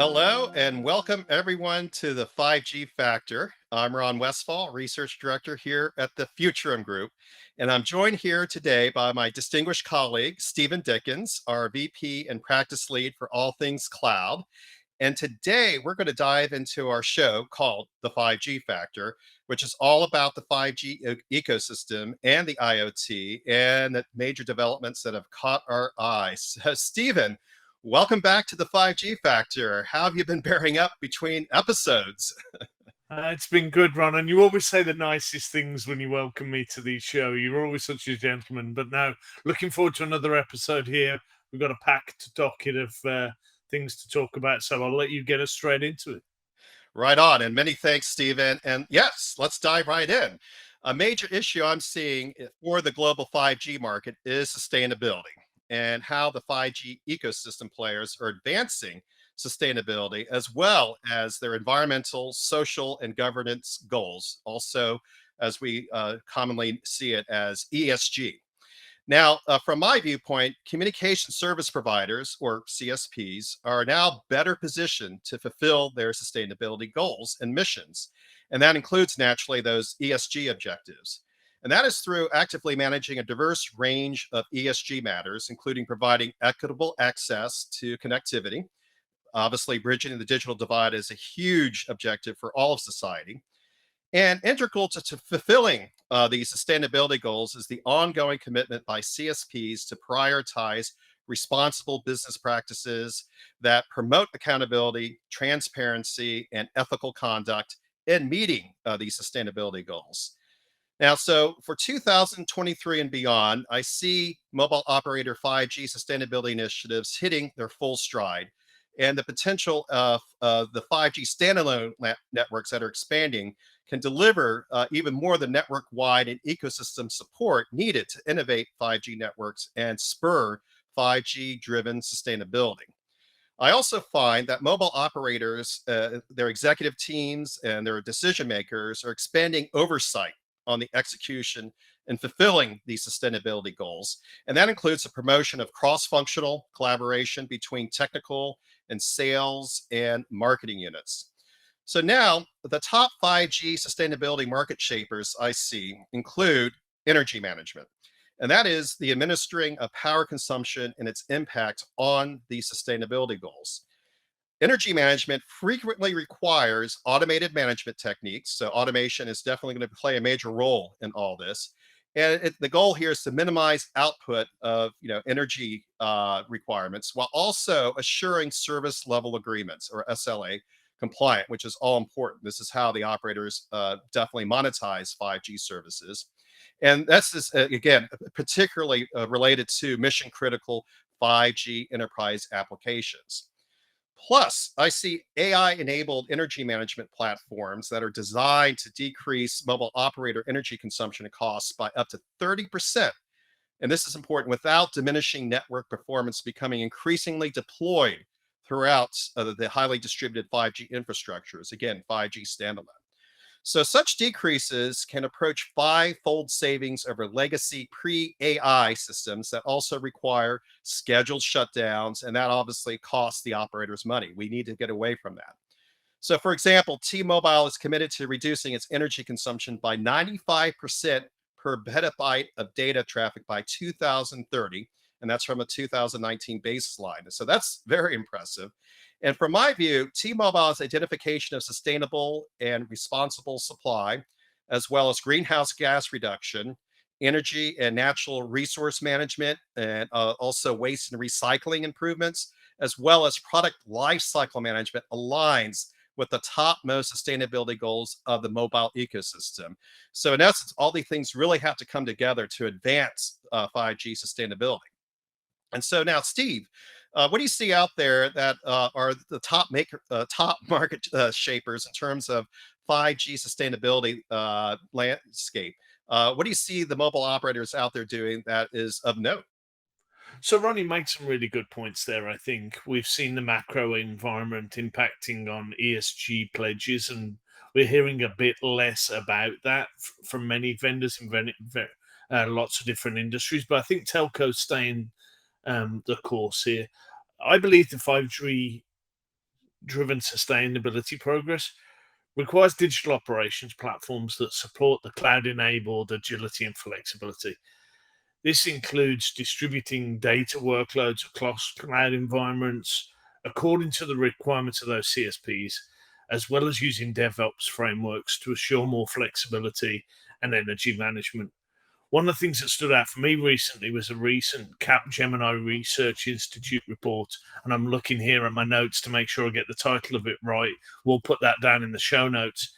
Hello and welcome everyone to the 5G Factor. I'm Ron Westfall, Research Director here at the Futurum Group, and I'm joined here today by my distinguished colleague, Steven Dickens, our VP and Practice Lead for all things cloud. And today we're going to dive into our show called The 5G Factor, which is all about the 5G ecosystem and the IoT and the major developments that have caught our eyes. So, Stephen, welcome back to the 5G Factor. How have you been bearing up between episodes? It's been good, Ron, and you always say the nicest things when you welcome me to these show. You're always such a gentleman. But now, looking forward to another episode here. We've got a packed docket of things to talk about, so I'll let you get us straight into it. Right on. And many thanks, Stephen. And yes, let's dive right in. A major issue I'm seeing for the global 5G market is sustainability and how the 5G ecosystem players are advancing sustainability as well as their environmental, social, and governance goals. Also, as we commonly see it as ESG. Now, from my viewpoint, communication service providers or CSPs are now better positioned to fulfill their sustainability goals and missions. And that includes naturally those ESG objectives. And that is through actively managing a diverse range of ESG matters, including providing equitable access to connectivity. Obviously, bridging the digital divide is a huge objective for all of society. And integral to fulfilling these sustainability goals is the ongoing commitment by CSPs to prioritize responsible business practices that promote accountability, transparency, and ethical conduct in meeting these sustainability goals. Now, so for 2023 and beyond, I see mobile operator 5G sustainability initiatives hitting their full stride. And the potential of the 5G standalone networks that are expanding can deliver even more the network wide and ecosystem support needed to innovate 5G networks and spur 5G driven sustainability. I also find that mobile operators, their executive teams, and their decision makers are expanding oversight on the execution and fulfilling these sustainability goals. And that includes the promotion of cross functional collaboration between technical and sales and marketing units. So now, the top 5G sustainability market shapers I see include energy management, and that is the administering of power consumption and its impact on the sustainability goals. Energy management frequently requires automated management techniques. So, automation is definitely going to play a major role in all this. And the goal here is to minimize output of energy requirements while also assuring service level agreements or SLA compliant, which is all important. This is how the operators definitely monetize 5G services. And that's just, again, particularly related to mission critical 5G enterprise applications. Plus, I see AI enabled energy management platforms that are designed to decrease mobile operator energy consumption and costs by up to 30%. And this is important without diminishing network performance becoming increasingly deployed throughout the highly distributed 5G infrastructures. Again, 5G standalone. So such decreases can approach five-fold savings over legacy pre-AI systems that also require scheduled shutdowns, and that obviously costs the operators money. We need to get away from that. So, for example, T-Mobile is committed to reducing its energy consumption by 95% per petabyte of data traffic by 2030, and that's from a 2019 baseline. So that's very impressive. And from my view, T-Mobile's identification of sustainable and responsible supply, as well as greenhouse gas reduction, energy and natural resource management, and also waste and recycling improvements, as well as product lifecycle management, aligns with the top most sustainability goals of the mobile ecosystem. So, in essence, all these things really have to come together to advance 5G sustainability. And so now, Steve, what do you see out there that are the top market shapers in terms of 5G sustainability landscape? What do you see the mobile operators out there doing that is of note? So, Ronnie made some really good points there. I think we've seen the macro environment impacting on ESG pledges, and we're hearing a bit less about that from many vendors in lots of different industries. But I think telco's staying the course here. I believe the 5G driven sustainability progress requires digital operations platforms that support the cloud-enabled agility and flexibility. This includes distributing data workloads across cloud environments according to the requirements of those CSPs, as well as using DevOps frameworks to assure more flexibility and energy management. One of the things that stood out for me recently was a recent Capgemini Research Institute report, and I'm looking here at my notes to make sure I get the title of it right. We'll put that down in the show notes.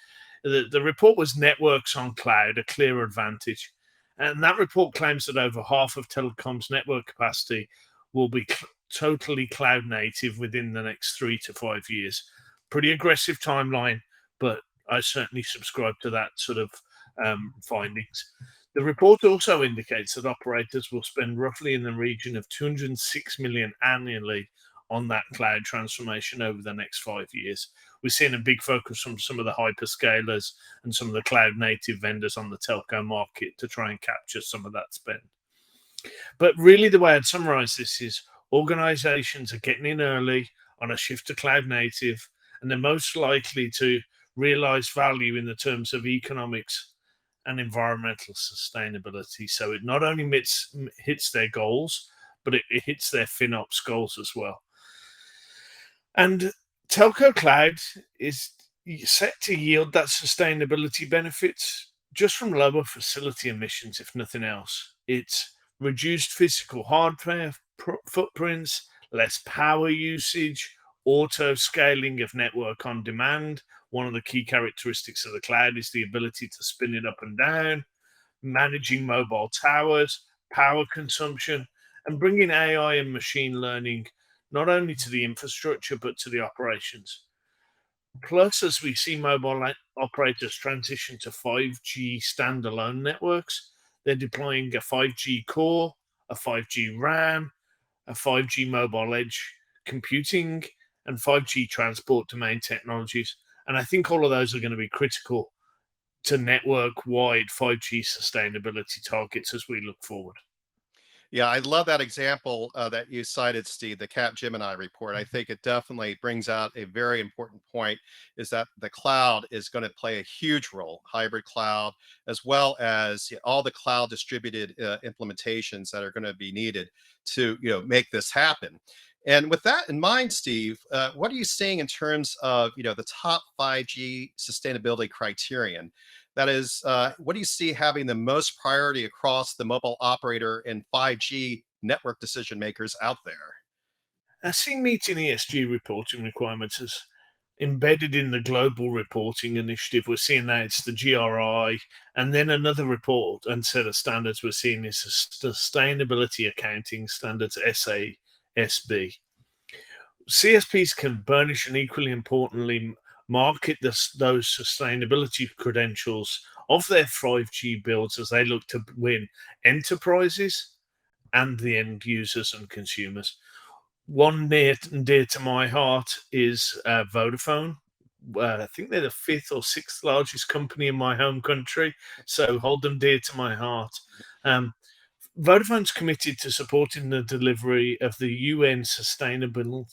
The report was Networks on Cloud, a Clear Advantage. And that report claims that over half of telecom's network capacity will be totally cloud native within the next 3 to 5 years. Pretty aggressive timeline, but I certainly subscribe to that sort of findings. The report also indicates that operators will spend roughly in the region of 206 million annually on that cloud transformation over the next 5 years. We're seeing a big focus from some of the hyperscalers and some of the cloud native vendors on the telco market to try and capture some of that spend. But really, the way I'd summarize this is organizations are getting in early on a shift to cloud native, and they're most likely to realize value in the terms of economics and environmental sustainability. So it not only hits their goals, but it hits their FinOps goals as well. And telco cloud is set to yield that sustainability benefits just from lower facility emissions, if nothing else. It's reduced physical hardware footprints, less power usage, auto scaling of network on demand. One of the key characteristics of the cloud is the ability to spin it up and down, managing mobile towers, power consumption, and bringing AI and machine learning not only to the infrastructure but to the operations. Plus, as we see mobile operators transition to 5G standalone networks, they're deploying a 5G core, a 5G RAM, a 5G mobile edge computing, and 5G transport domain technologies. And I think all of those are going to be critical to network-wide 5G sustainability targets as we look forward. Yeah, I love that example that you cited, Steve, the Capgemini report. I think it definitely brings out a very important point is that the cloud is going to play a huge role, hybrid cloud, as well as all the cloud distributed implementations that are going to be needed to make this happen. And with that in mind, Steve, what are you seeing in terms of the top 5G sustainability criterion? That is, what do you see having the most priority across the mobile operator and 5G network decision makers out there? I see meeting ESG reporting requirements as embedded in the global reporting initiative. We're seeing that it's the GRI, and then another report and set of standards we're seeing is Sustainability Accounting Standards SASB. CSPs can burnish and equally importantly market those sustainability credentials of their 5G builds as they look to win enterprises and the end users and consumers. One near and dear to my heart is Vodafone. I think they're the fifth or sixth largest company in my home country, so hold them dear to my heart. Um, Vodafone's committed to supporting the delivery of the UN Sustainable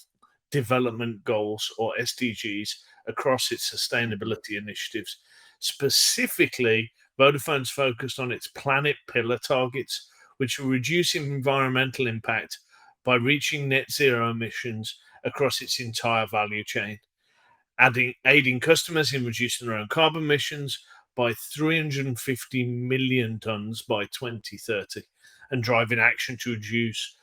Development Goals, or SDGs, across its sustainability initiatives. Specifically, Vodafone's focused on its planet pillar targets, which will reduce environmental impact by reaching net zero emissions across its entire value chain, aiding customers in reducing their own carbon emissions by 350 million tons by 2030, and driving action to reduce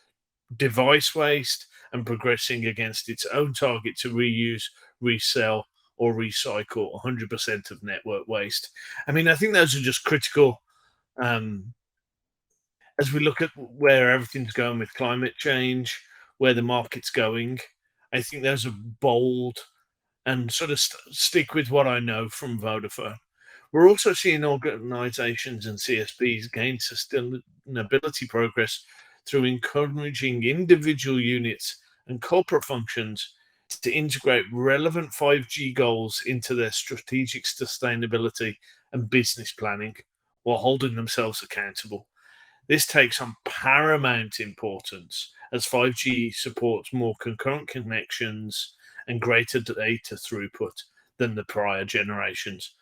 device waste and progressing against its own target to reuse, resell, or recycle 100% of network waste. I mean, I think those are just critical as we look at where everything's going with climate change, where the market's going. I think those are bold and sort of stick with what I know from Vodafone. We're also seeing organizations and CSPs gain sustainability progress through encouraging individual units and corporate functions to integrate relevant 5G goals into their strategic sustainability and business planning while holding themselves accountable. This takes on paramount importance as 5G supports more concurrent connections and greater data throughput than the prior generations.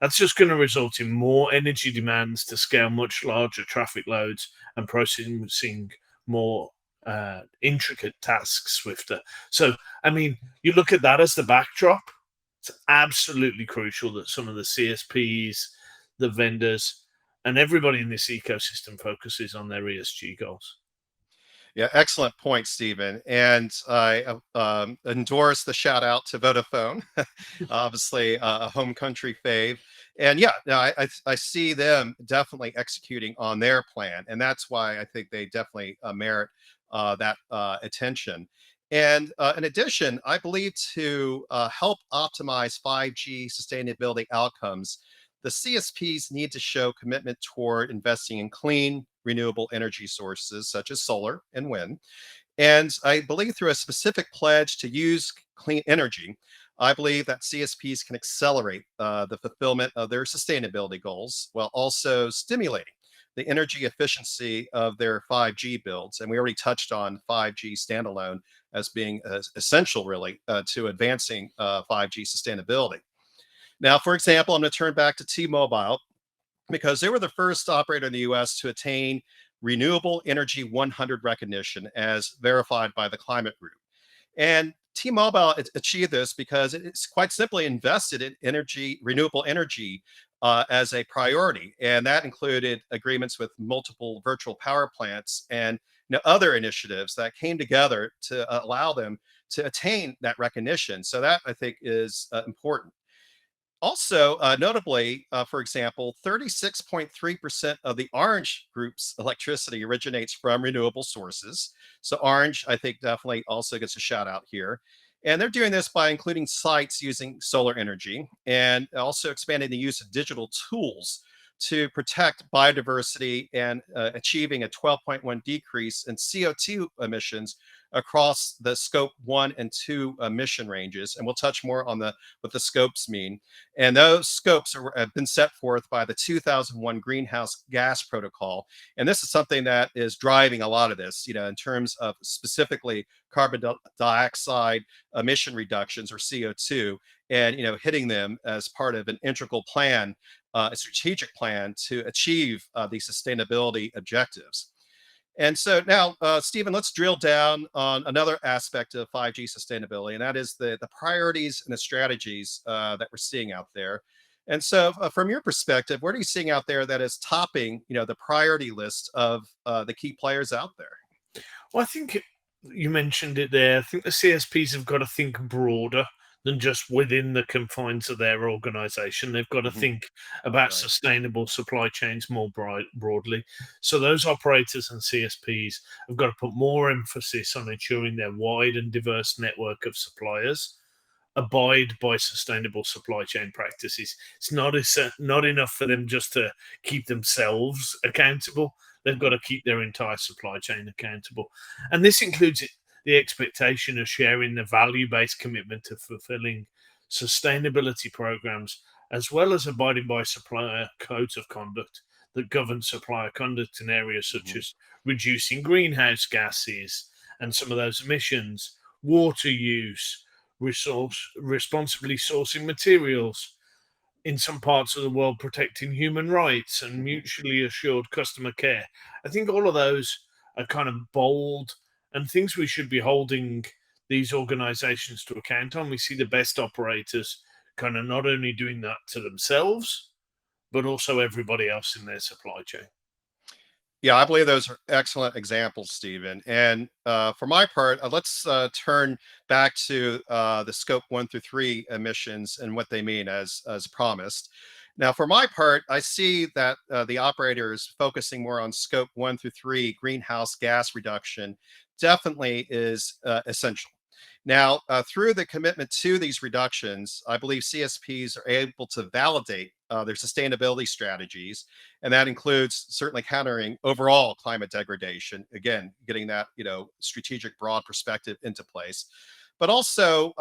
That's just going to result in more energy demands to scale much larger traffic loads and processing more intricate tasks swifter. So, I mean, you look at that as the backdrop. It's absolutely crucial that some of the CSPs, the vendors, and everybody in this ecosystem focuses on their ESG goals. Yeah, excellent point, Stephen. And I endorse the shout out to Vodafone, obviously a home country fave. And yeah, no, I see them definitely executing on their plan, and that's why I think they definitely merit that attention. And in addition, I believe to help optimize 5G sustainability outcomes, the CSPs need to show commitment toward investing in clean, renewable energy sources such as solar and wind. And I believe through a specific pledge to use clean energy, I believe that CSPs can accelerate the fulfillment of their sustainability goals while also stimulating the energy efficiency of their 5G builds. And we already touched on 5G standalone as being essential, really, to advancing 5G sustainability. Now, for example, I'm going to turn back to T-Mobile because they were the first operator in the US to attain Renewable Energy 100 recognition as verified by the Climate Group. And T-Mobile achieved this because it's quite simply invested in energy, renewable energy, as a priority, and that included agreements with multiple virtual power plants and other initiatives that came together to allow them to attain that recognition. So that I think is important. Also, notably, for example, 36.3% of the Orange Group's electricity originates from renewable sources. So, Orange, I think, definitely also gets a shout out here. And they're doing this by including sites using solar energy and also expanding the use of digital tools to protect biodiversity and achieving a 12.1 decrease in CO2 emissions across the scope 1 and 2 emission ranges. And we'll touch more on the what the scopes mean. And those scopes have been set forth by the 2001 Greenhouse Gas Protocol. And this is something that is driving a lot of this, in terms of specifically carbon dioxide emission reductions or CO2, and hitting them as part of an integral plan, a strategic plan to achieve these sustainability objectives. And so now, Stephen, let's drill down on another aspect of 5G sustainability, and that is the priorities and the strategies that we're seeing out there. And so, from your perspective, what are you seeing out there that is topping, the priority list of the key players out there? Well, I think you mentioned it there. I think the CSPs have got to think broader than just within the confines of their organization. They've got to Hmm. think about Right. sustainable supply chains more broadly. So, those operators and CSPs have got to put more emphasis on ensuring their wide and diverse network of suppliers abide by sustainable supply chain practices. It's not enough for them just to keep themselves accountable. They've got Hmm. to keep their entire supply chain accountable. And this includes the expectation of sharing the value based commitment of fulfilling sustainability programs, as well as abiding by supplier codes of conduct that govern supplier conduct in areas such Hmm. as reducing greenhouse gases and some of those emissions, water use, responsibly sourcing materials, in some parts of the world protecting human rights and Hmm. mutually assured customer care. I think all of those are kind of bold and things we should be holding these organizations to account on. We see the best operators kind of not only doing that to themselves, but also everybody else in their supply chain. Yeah, I believe those are excellent examples, Stephen. And for my part, let's turn back to the scope 1 through 3 emissions and what they mean as promised. Now, for my part, I see that the operator is focusing more on scope 1 through 3 greenhouse gas reduction definitely is essential. Now, through the commitment to these reductions, I believe CSPs are able to validate their sustainability strategies, and that includes certainly countering overall climate degradation. Again, getting that strategic, broad perspective into place, but also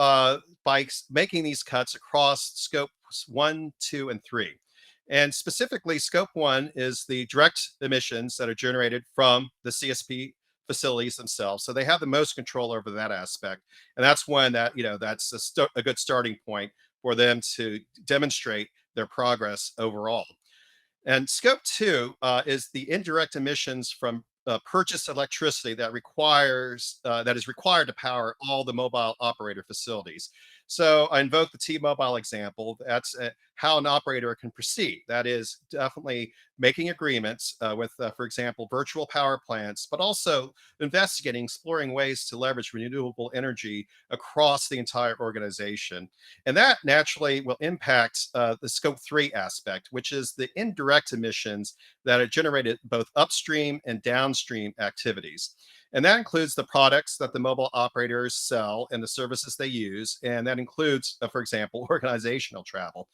by making these cuts across scopes 1, 2, and 3. And specifically, scope 1 is the direct emissions that are generated from the CSP facilities themselves. So they have the most control over that aspect. And that's one that, that's a good starting point for them to demonstrate their progress overall. And scope two is the indirect emissions from purchased electricity that is required to power all the mobile operator facilities. So I invoke the T-Mobile example. That's how an operator can proceed. That is definitely making agreements with, for example, virtual power plants, but also investigating, exploring ways to leverage renewable energy across the entire organization. And that naturally will impact the scope three aspect, which is the indirect emissions that are generated both upstream and downstream activities. And that includes the products that the mobile operators sell and the services they use. And that includes, for example, organizational travel.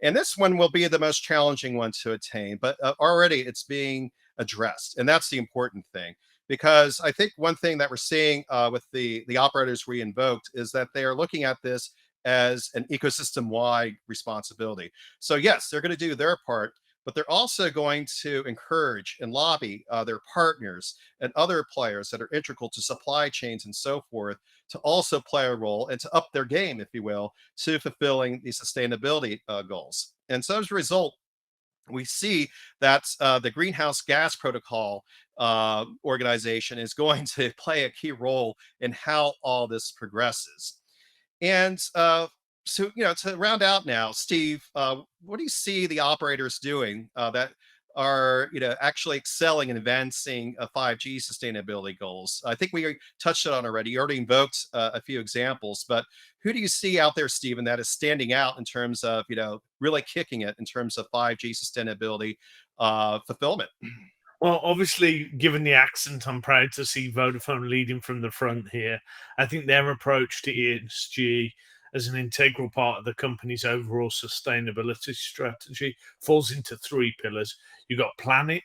And this one will be the most challenging one to attain, but already it's being addressed. And that's the important thing. Because I think one thing that we're seeing with the operators we invoked is that they are looking at this as an ecosystem wide responsibility. So, yes, they're going to do their part, but they're also going to encourage and lobby their partners and other players that are integral to supply chains and so forth to also play a role and to up their game, if you will, to fulfilling the sustainability goals. And so as a result, we see that the greenhouse gas protocol organization is going to play a key role in how all this progresses. And so, to round out now, Steve, what do you see the operators doing that are, actually excelling and advancing 5G sustainability goals? I think we touched on already. You already invoked a few examples, but who do you see out there, Stephen, that is standing out in terms of, really kicking it in terms of 5G sustainability fulfillment? Well, obviously, given the accent, I'm proud to see Vodafone leading from the front here. I think their approach to ESG as an integral part of the company's overall sustainability strategy falls into three pillars. You've got planet,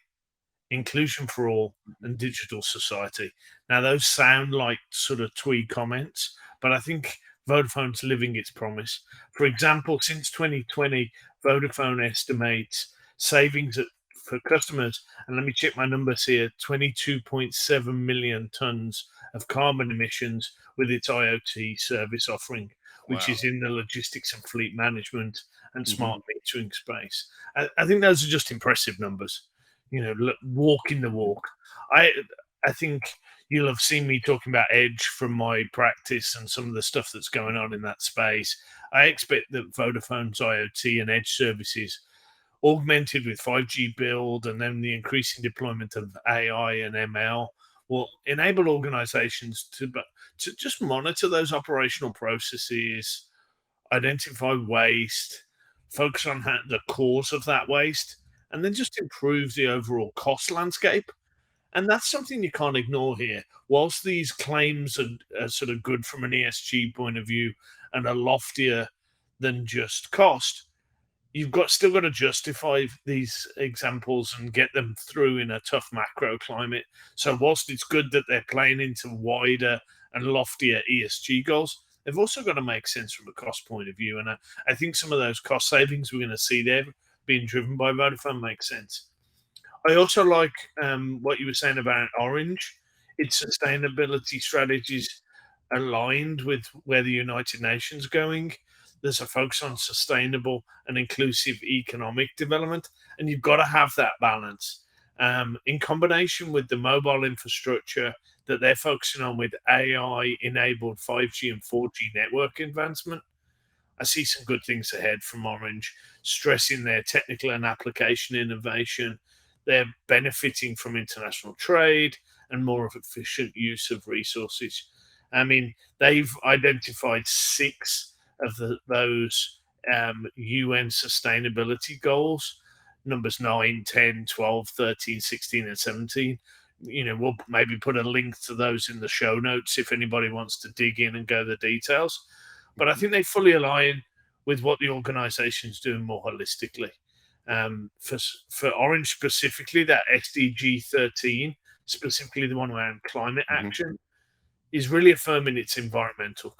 inclusion for all, and digital society. Now, those sound like sort of twee comments, but I think Vodafone's living its promise. For example, since 2020, Vodafone estimates savings for customers, and let me check my numbers here, 22.7 million tons of carbon emissions with its IoT service offering, which Wow. is in the logistics and fleet management and Hmm. smart metering space. I think those are just impressive numbers. Walking the walk. I I think you'll have seen me talking about edge from my practice and some of the stuff that's going on in that space. I expect that Vodafone's IoT and edge services, augmented with 5G build and then the increasing deployment of AI and ML, will enable organizations to just monitor those operational processes, identify waste, focus on the cause of that waste, and then just improve the overall cost landscape. And that's something you can't ignore here. Whilst these claims are sort of good from an ESG point of view and are loftier than just cost, you've got to justify these examples and get them through in a tough macro climate. So whilst it's good that they're playing into wider and loftier ESG goals, they've also got to make sense from a cost point of view. And I think some of those cost savings we're going to see there being driven by Vodafone makes sense. I also like what you were saying about Orange. Its sustainability strategies aligned with where the United Nations going. There's a focus on sustainable and inclusive economic development, and you've got to have that balance. In combination with the mobile infrastructure that they're focusing on with AI enabled 5G and 4G network advancement, I see some good things ahead from Orange, stressing their technical and application innovation. They're benefiting from international trade and more of efficient use of resources. I mean, they've identified six of those UN sustainability goals, numbers 9, 10, 12, 13, 16, and 17. We'll maybe put a link to those in the show notes if anybody wants to dig in and go the details. But I think they fully align with what the organization's doing more holistically. For Orange specifically, that SDG 13, specifically the one around climate Hmm. action, is really affirming its environmental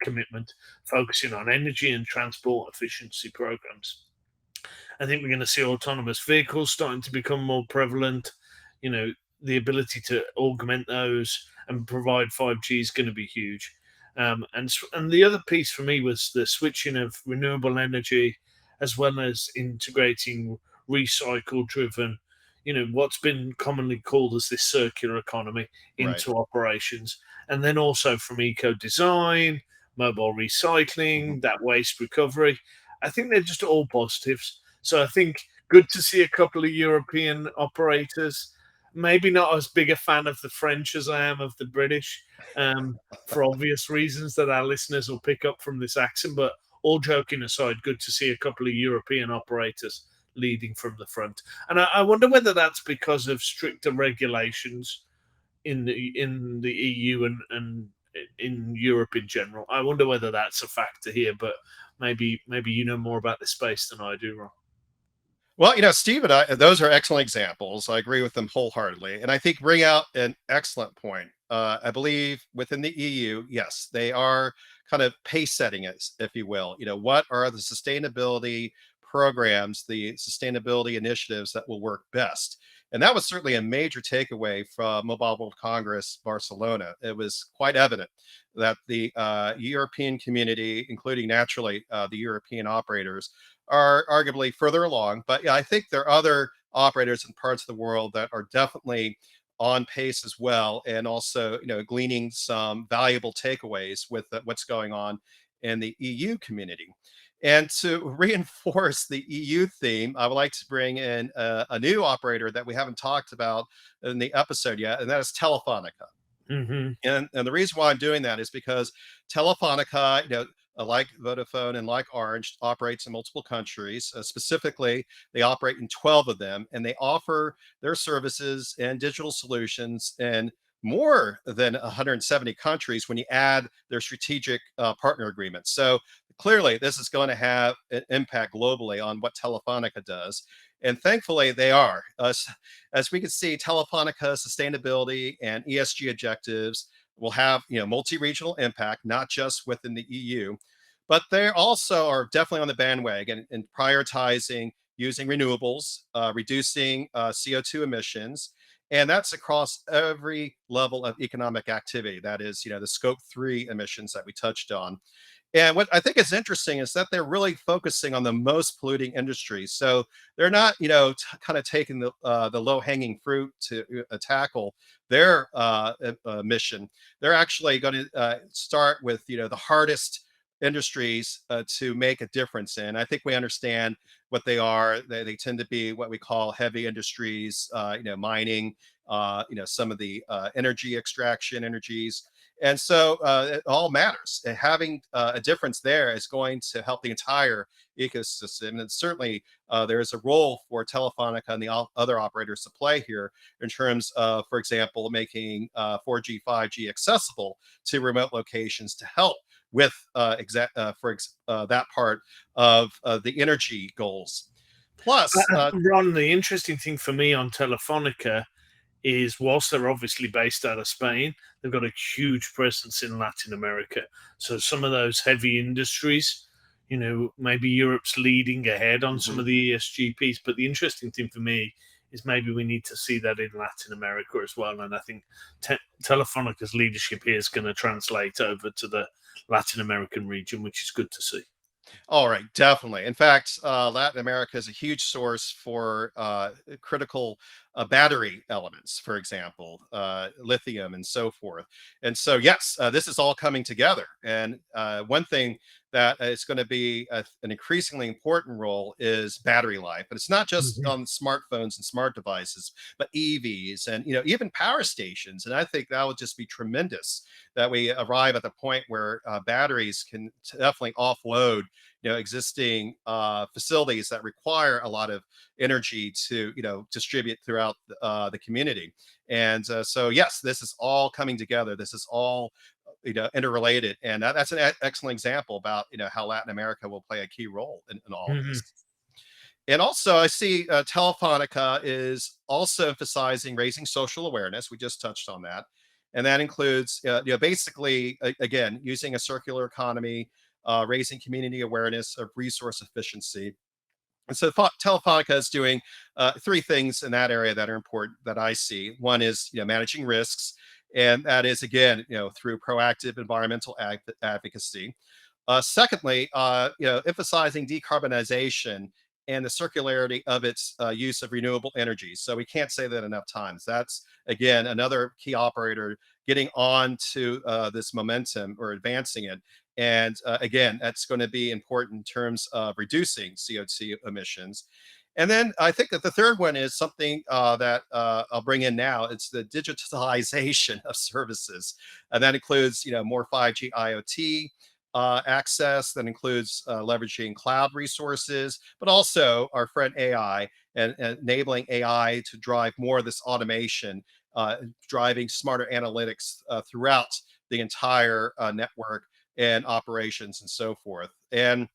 commitment, focusing on energy and transport efficiency programs. I think we're going to see autonomous vehicles starting to become more prevalent. You know, the ability to augment those and provide 5G is going to be huge. And the other piece for me was the switching of renewable energy, as well as integrating recycle driven, what's been commonly called as this circular economy Right. into operations. And then also from eco design, mobile Mhm. recycling, that waste recovery. I think they're just all positives. So I think good to see a couple of European operators. Maybe not as big a fan of the French as I am of the British, for obvious reasons that our listeners will pick up from this accent. But all joking aside, good to see a couple of European operators leading from the front. And I wonder whether that's because of stricter regulations in the EU and in Europe in general. I wonder whether that's a factor here, but maybe you know more about this space than I do, Ron. Well, Steve and I, those are excellent examples. I agree with them wholeheartedly. And I think bring out an excellent point. I believe within the EU, yes, they are kind of pace setting it, if you will. What are the sustainability programs, the sustainability initiatives that will work best? And that was certainly a major takeaway from Mobile World Congress Barcelona. It was quite evident that the European community, including naturally the European operators, are arguably further along. But yeah, I think there are other operators in parts of the world that are definitely on pace as well, and also gleaning some valuable takeaways with what's going on in the EU community. And to reinforce the EU theme, I would like to bring in a new operator that we haven't talked about in the episode yet, and that is Telefonica. Hmm. And the reason why I'm doing that is because Telefonica, like Vodafone and like Orange, operates in multiple countries. Specifically, they operate in 12 of them, and they offer their services and digital solutions in more than 170 countries when you add their strategic partner agreements. So clearly, this is going to have an impact globally on what Telefonica does. And thankfully, they are. As we can see, Telefonica sustainability and ESG objectives will have multi-regional impact, not just within the EU, but they also are definitely on the bandwagon in prioritizing using renewables, reducing CO2 emissions, and that's across every level of economic activity. That is, the scope 3 emissions that we touched on. And what I think is interesting is that they're really focusing on the most polluting industries. So they're not, kind of taking the low hanging fruit to tackle their mission. They're actually going to start with, the hardest industries to make a difference in. I think we understand what they are. They tend to be what we call heavy industries, mining, some of the energy extraction energies, and so it all matters. And having a difference there is going to help the entire ecosystem. And certainly there is a role for Telefonica and the other operators to play here in terms of, for example, making 4G, 5G accessible to remote locations to help with that part of the energy goals. Plus, Ron, the interesting thing for me on Telefonica is whilst they're obviously based out of Spain, they've got a huge presence in Latin America. So some of those heavy industries, maybe Europe's leading ahead on some mhm. of the ESG piece. But the interesting thing for me is maybe we need to see that in Latin America as well. And I think Telefonica's leadership here is going to translate over to the Latin American region, which is good to see. All right, definitely. In fact, Latin America is a huge source for critical battery elements, for example, lithium and so forth. And so, yes, this is all coming together. And one thing that is going to be an increasingly important role is battery life. But it's not just Mhm. on smartphones and smart devices, but EVs and even power stations. And I think that would just be tremendous that we arrive at the point where batteries can definitely offload existing facilities that require a lot of energy to distribute throughout the community. And so yes, this is all coming together. This is all interrelated, and that's an excellent example about how Latin America will play a key role in all of Mhm. this. And also, I see Telefonica is also emphasizing raising social awareness. We just touched on that, and that includes, basically, again, using a circular economy, raising community awareness of resource efficiency, And so Telefonica is doing three things in that area that are important that I see. One is managing risks, and that is again through proactive environmental advocacy. Secondly, emphasizing decarbonization and the circularity of its use of renewable energy. So we can't say that enough times. That's again another key operator getting on to this momentum or advancing it. And again, that's going to be important in terms of reducing CO2 emissions. And then I think that the third one is something that I'll bring in now. It's the digitalization of services, and that includes more 5G IoT access. That includes leveraging cloud resources, but also our friend AI and enabling AI to drive more of this automation, driving smarter analytics throughout the entire network and operations and so forth. And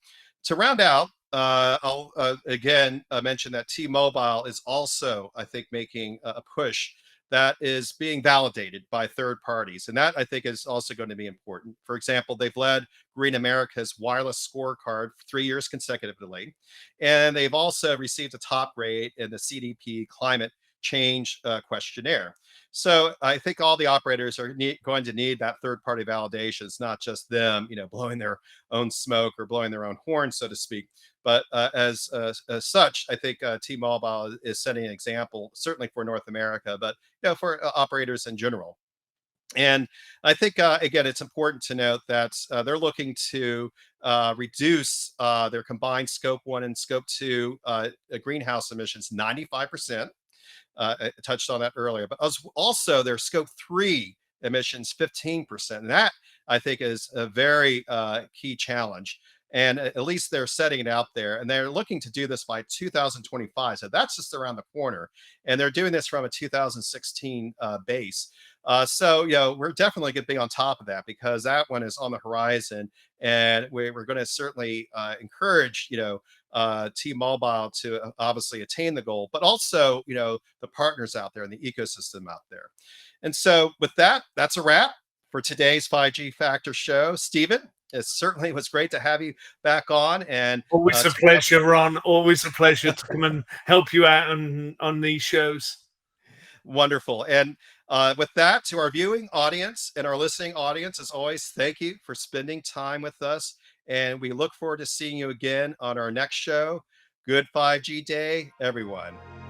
to round out, I'll again mention that T-Mobile is also, I think, making a push that is being validated by third parties. And that I think is also going to be important. For example, they've led Green America's wireless scorecard for 3 years consecutively. And they've also received a top grade in the CDP climate change questionnaire. So I think all the operators are going to need that third party validation. It's not just them, blowing their own smoke or blowing their own horn, so to speak. But as such, I think T-Mobile is setting an example, certainly for North America, but for operators in general. And I think, again, it's important to note that they're looking to reduce their combined Scope 1 and Scope 2 greenhouse emissions 95%. I touched on that earlier, but also their Scope 3 emissions 15%. And that, I think, is a very key challenge. And at least they're setting it out there. And they're looking to do this by 2025. So that's just around the corner. And they're doing this from a 2016 base. So, we're definitely going to be on top of that because that one is on the horizon. And we're going to certainly encourage, T-Mobile to obviously attain the goal, but also, the partners out there and the ecosystem out there. And so with that, that's a wrap for today's 5G Factor show. Stephen, it certainly was great to have you back on. And Always a pleasure, Ron. Always a pleasure to come and help you out on these shows. Wonderful. And with that, to our viewing audience and our listening audience, as always, thank you for spending time with us. And we look forward to seeing you again on our next show. Good 5G day, everyone.